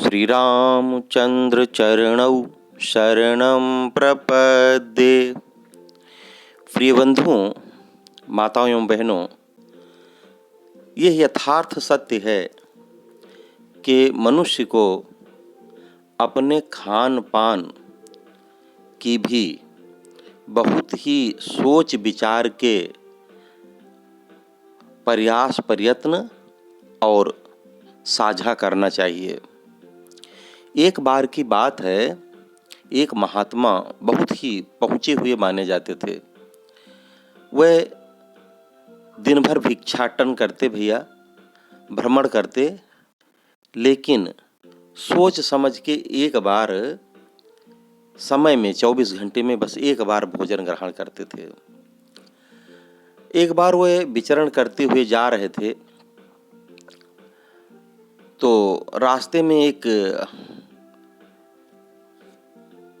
श्री रामचंद्र चरणौ शरणं प्रपद्ये। प्रिय बंधुओं, माताओं एवं बहनों, यह यथार्थ सत्य है कि मनुष्य को अपने खान पान की भी बहुत ही सोच विचार के प्रयास प्रयत्न और साझा करना चाहिए। एक बार की बात है, एक महात्मा बहुत ही पहुँचे हुए माने जाते थे। वह दिन भर भिक्षाटन करते, भैया भ्रमण करते, लेकिन सोच समझ के एक बार समय में 24 घंटे में बस एक बार भोजन ग्रहण करते थे। एक बार वह विचरण करते हुए जा रहे थे तो रास्ते में एक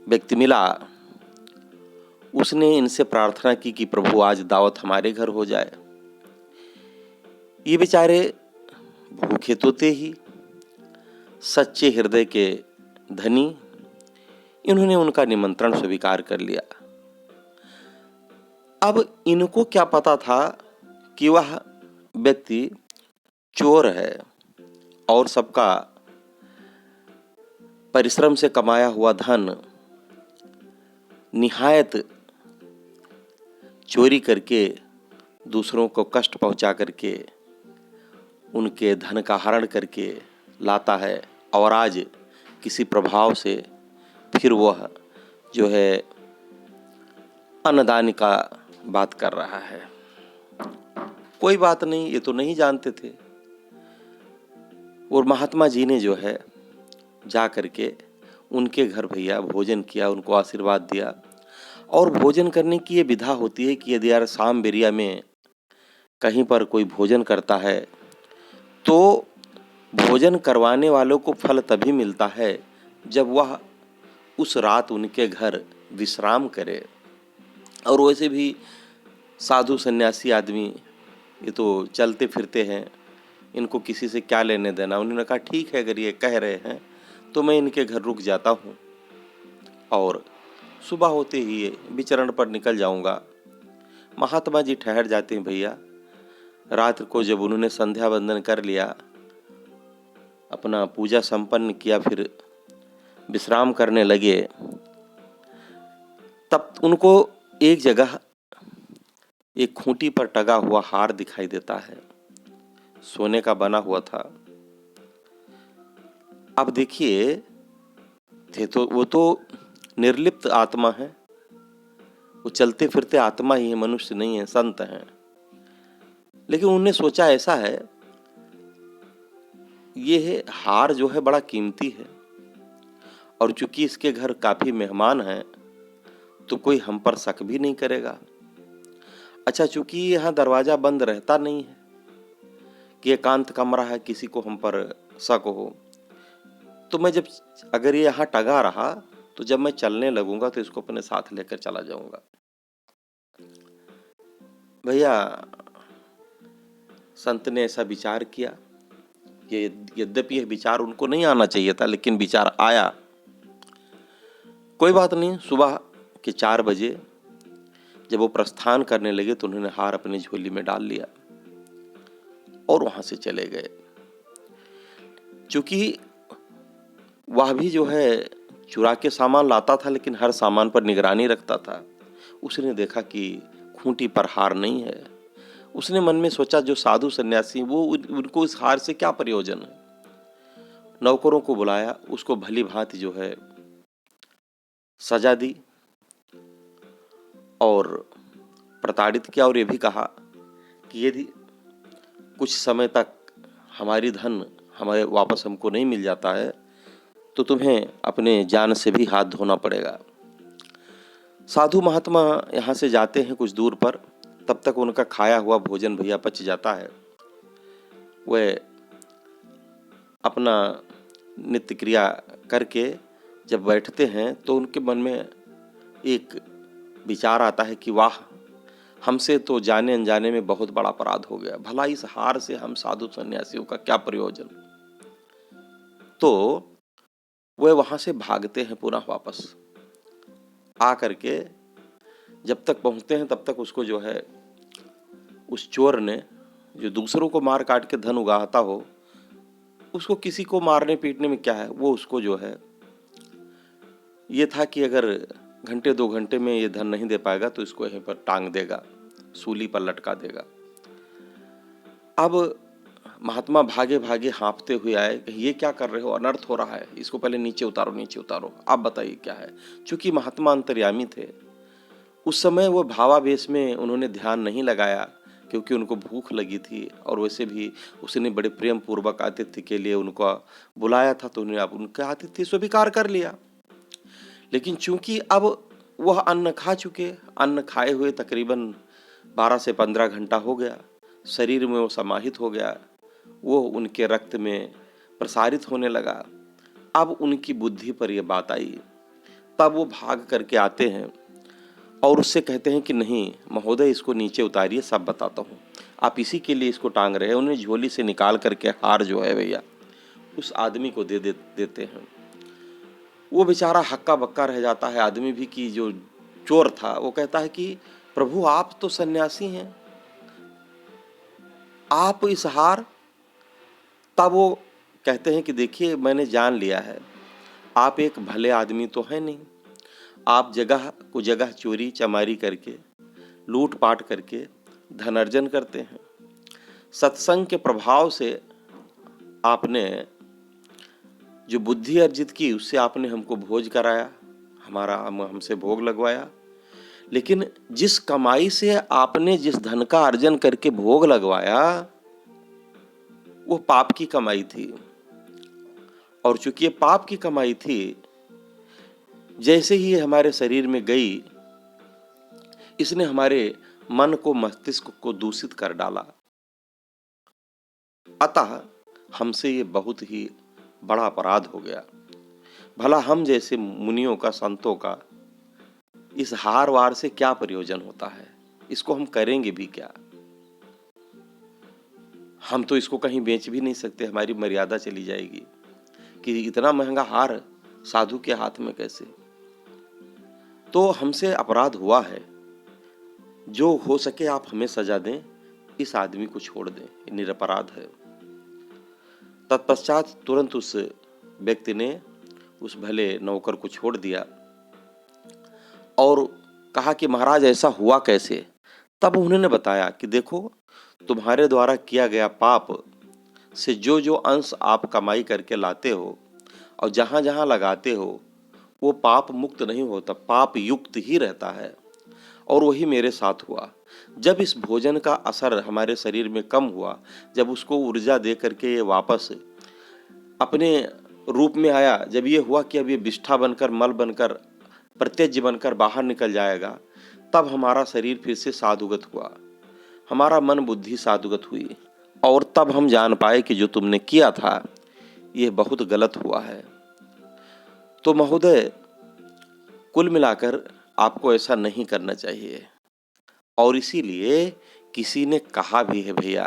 व्यक्ति मिला। उसने इनसे प्रार्थना की कि प्रभु आज दावत हमारे घर हो जाए। ये बेचारे भूखे तो थे ही, सच्चे हृदय के धनी। इन्होंने उनका निमंत्रण स्वीकार कर लिया। अब इनको क्या पता था कि वह व्यक्ति चोर है और सबका परिश्रम से कमाया हुआ धन निहायत चोरी करके दूसरों को कष्ट पहुंचा करके उनके धन का हरण करके लाता है, और आज किसी प्रभाव से फिर वह जो है अन्नदान का बात कर रहा है। कोई बात नहीं, ये तो नहीं जानते थे। और महात्मा जी ने जो है जा करके उनके घर भैया भोजन किया, उनको आशीर्वाद दिया। और भोजन करने की ये विधा होती है कि यदि यार शाम बेरिया में कहीं पर कोई भोजन करता है तो भोजन करवाने वालों को फल तभी मिलता है जब वह उस रात उनके घर विश्राम करे। और वैसे भी साधु सन्यासी आदमी ये तो चलते फिरते हैं, इनको किसी से क्या लेने देना। उन्होंने कहा ठीक है, अगर ये कह रहे हैं तो मैं इनके घर रुक जाता हूँ और सुबह होते ही विचरण पर निकल जाऊँगा। महात्मा जी ठहर जाते हैं भैया। रात को जब उन्होंने संध्या वंदन कर लिया, अपना पूजा संपन्न किया, फिर विश्राम करने लगे, तब उनको एक जगह एक खूंटी पर टंगा हुआ हार दिखाई देता है। सोने का बना हुआ था। अब देखिए, वो तो निर्लिप्त आत्मा है, वो चलते फिरते आत्मा ही है, मनुष्य नहीं है, संत हैं। लेकिन उन्होंने सोचा ऐसा है, ये हार जो है बड़ा कीमती है, और चूंकि इसके घर काफी मेहमान हैं तो कोई हम पर शक भी नहीं करेगा। अच्छा, चूंकि यहाँ दरवाजा बंद रहता नहीं है कि एकांत कमरा है, किसी को हम पर शक हो, तो मैं जब अगर ये यहाँ टंगा रहा तो जब मैं चलने लगूंगा तो इसको अपने साथ लेकर चला जाऊंगा। भैया संत ने ऐसा विचार किया। ये यद्यपि यह विचार उनको नहीं आना चाहिए था, लेकिन विचार आया। कोई बात नहीं, सुबह के 4 बजे जब वो प्रस्थान करने लगे तो उन्होंने हार अपनी झोली में डाल लिया और वहां से चले गए। चूंकि वह भी जो है चुरा के सामान लाता था, लेकिन हर सामान पर निगरानी रखता था। उसने देखा कि खूंटी पर हार नहीं है। उसने मन में सोचा, जो साधु सन्यासी वो उनको इस हार से क्या प्रयोजन है। नौकरों को बुलाया, उसको भली भांति जो है सजा दी और प्रताड़ित किया, और ये भी कहा कि यदि कुछ समय तक हमारी धन हमारे वापस हमको नहीं मिल जाता है तो तुम्हें अपने जान से भी हाथ धोना पड़ेगा। साधु महात्मा यहाँ से जाते हैं कुछ दूर पर, तब तक उनका खाया हुआ भोजन भैया पच जाता है। वह अपना नित्य क्रिया करके जब बैठते हैं तो उनके मन में एक विचार आता है कि वाह, हमसे तो जाने अनजाने में बहुत बड़ा अपराध हो गया। भला इस हार से हम साधु सन्यासियों का क्या प्रयोजन। तो वह वहाँ से भागते हैं पुनः वापस। आ करके जब तक पहुँचते हैं तब तक उसको जो है, उस चोर ने, जो दूसरों को मार काट के धन उगाहता हो, उसको किसी को मारने पीटने में क्या है, वो उसको जो है ये था कि अगर घंटे 2 घंटे में ये धन नहीं दे पाएगा तो इसको यहीं पर टांग देगा, सूली पर लटका देगा। अब महात्मा भागे भागे हाँफते हुए आए कि ये क्या कर रहे हो, अनर्थ हो रहा है, इसको पहले नीचे उतारो, नीचे उतारो, आप बताइए क्या है। चूंकि महात्मा अंतर्यामी थे, उस समय वो भावावेश में उन्होंने ध्यान नहीं लगाया, क्योंकि उनको भूख लगी थी और वैसे भी उसने बड़े प्रेम पूर्वक आतिथ्य के लिए उनको बुलाया था, तो उन्होंने अब उनका आतिथ्य स्वीकार कर लिया। लेकिन चूंकि अब वह अन्न खा चुके, अन्न खाए हुए तकरीबन 12 से 15 घंटा हो गया, शरीर में वो समाहित हो गया, वो उनके रक्त में प्रसारित होने लगा। अब उनकी बुद्धि पर यह बात आई, तब वो भाग करके आते हैं और उससे कहते हैं कि नहीं महोदय, इसको नीचे उतारिए, सब बताता हूँ, आप इसी के लिए इसको टांग रहे हैं। उन्हें झोली से निकाल करके हार जो है भैया उस आदमी को देते हैं। वो बेचारा हक्का बक्का रह जाता है आदमी भी, कि जो चोर था वो कहता है कि प्रभु आप तो सन्यासी हैं, आप इस हार। तब वो कहते हैं कि देखिए मैंने जान लिया है, आप एक भले आदमी तो है नहीं, आप जगह को जगह चोरी चमारी करके, लूट पाट करके धन अर्जन करते हैं। सत्संग के प्रभाव से आपने जो बुद्धि अर्जित की, उससे आपने हमको भोज कराया, हमसे भोग लगवाया। लेकिन जिस कमाई से आपने जिस धन का अर्जन करके भोग लगवाया, वो पाप की कमाई थी। और चूंकि ये पाप की कमाई थी, जैसे ही ये हमारे शरीर में गई, इसने हमारे मन को, मस्तिष्क को दूषित कर डाला। अतः हमसे ये बहुत ही बड़ा अपराध हो गया। भला हम जैसे मुनियों का, संतों का इस हार वार से क्या प्रयोजन होता है, इसको हम करेंगे भी क्या। हम तो इसको कहीं बेच भी नहीं सकते, हमारी मर्यादा चली जाएगी कि इतना महंगा हार साधु के हाथ में कैसे। तो हमसे अपराध हुआ है, जो हो सके आप हमें सजा दें, इस आदमी को छोड़ दें, ये निरपराध है। तत्पश्चात तुरंत उस व्यक्ति ने उस भले नौकर को छोड़ दिया और कहा कि महाराज ऐसा हुआ कैसे। तब उन्होंने बताया कि देखो, तुम्हारे द्वारा किया गया पाप से जो जो अंश आप कमाई करके लाते हो और जहां जहां लगाते हो, वो पाप मुक्त नहीं होता, पाप युक्त ही रहता है। और वही मेरे साथ हुआ। जब इस भोजन का असर हमारे शरीर में कम हुआ, जब उसको ऊर्जा दे करके ये वापस अपने रूप में आया, जब ये हुआ कि अब ये विष्ठा बनकर, मल बनकर, प्रत्यज्य बनकर बाहर निकल जाएगा, तब हमारा शरीर फिर से साधुगत हुआ, हमारा मन बुद्धि साधुगत हुई, और तब हम जान पाए कि जो तुमने किया था ये बहुत गलत हुआ है। तो महोदय, कुल मिलाकर आपको ऐसा नहीं करना चाहिए। और इसीलिए किसी ने कहा भी है भैया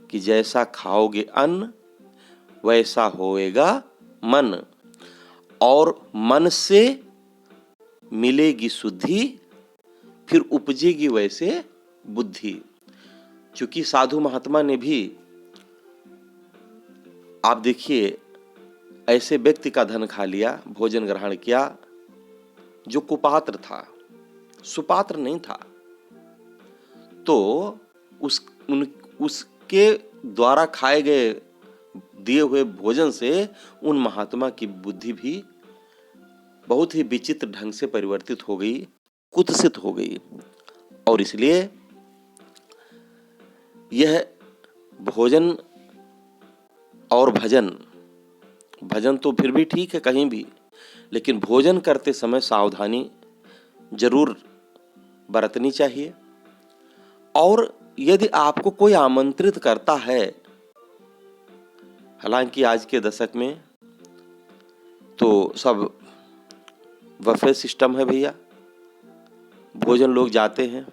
कि जैसा खाओगे अन्न वैसा होएगा मन, और मन से मिलेगी शुद्धि, फिर उपजेगी वैसे बुद्धि। चूंकि साधु महात्मा ने भी, आप देखिए, ऐसे व्यक्ति का धन खा लिया, भोजन ग्रहण किया जो कुपात्र था, सुपात्र नहीं था, तो उसके द्वारा खाए गए दिए हुए भोजन से उन महात्मा की बुद्धि भी बहुत ही विचित्र ढंग से परिवर्तित हो गई, कुत्सित हो गई। और इसलिए यह भोजन और भजन तो फिर भी ठीक है कहीं भी, लेकिन भोजन करते समय सावधानी जरूर बरतनी चाहिए। और यदि आपको कोई आमंत्रित करता है, हालांकि आज के दशक में तो सब बफे सिस्टम है भैया, भोजन लोग जाते हैं,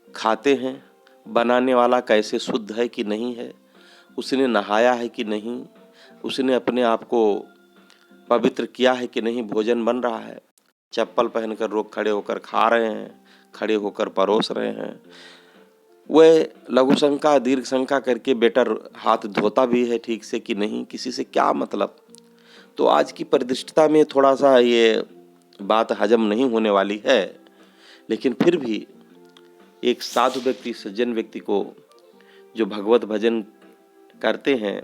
खाते हैं, बनाने वाला कैसे शुद्ध है कि नहीं है, उसने नहाया है कि नहीं, उसने अपने आप को पवित्र किया है कि नहीं भोजन बन रहा है। चप्पल पहनकर लोग खड़े होकर खा रहे हैं, खड़े होकर परोस रहे हैं। वह लघु शंका दीर्घ शंका करके बेटर हाथ धोता भी है ठीक से कि नहीं, किसी से क्या मतलब। तो आज की परिदृष्टता में थोड़ा सा ये बात हजम नहीं होने वाली है, लेकिन फिर भी एक साधु व्यक्ति, सज्जन व्यक्ति को जो भगवत भजन करते हैं,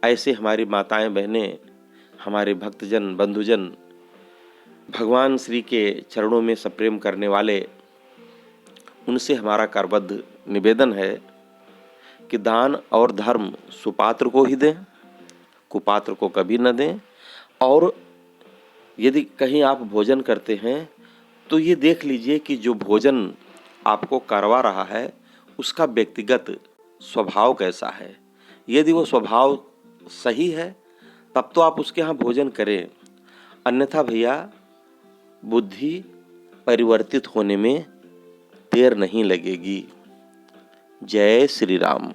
ऐसे हमारी माताएं बहनें, हमारे भक्तजन बंधुजन, भगवान श्री के चरणों में सप्रेम करने वाले, उनसे हमारा करबद्ध निवेदन है कि दान और धर्म सुपात्र को ही दें, कुपात्र को कभी न दें। और यदि कहीं आप भोजन करते हैं तो ये देख लीजिए कि जो भोजन आपको करवा रहा है उसका व्यक्तिगत स्वभाव कैसा है। यदि वो स्वभाव सही है तब तो आप उसके यहाँ भोजन करें, अन्यथा भैया बुद्धि परिवर्तित होने में देर नहीं लगेगी। जय श्री राम।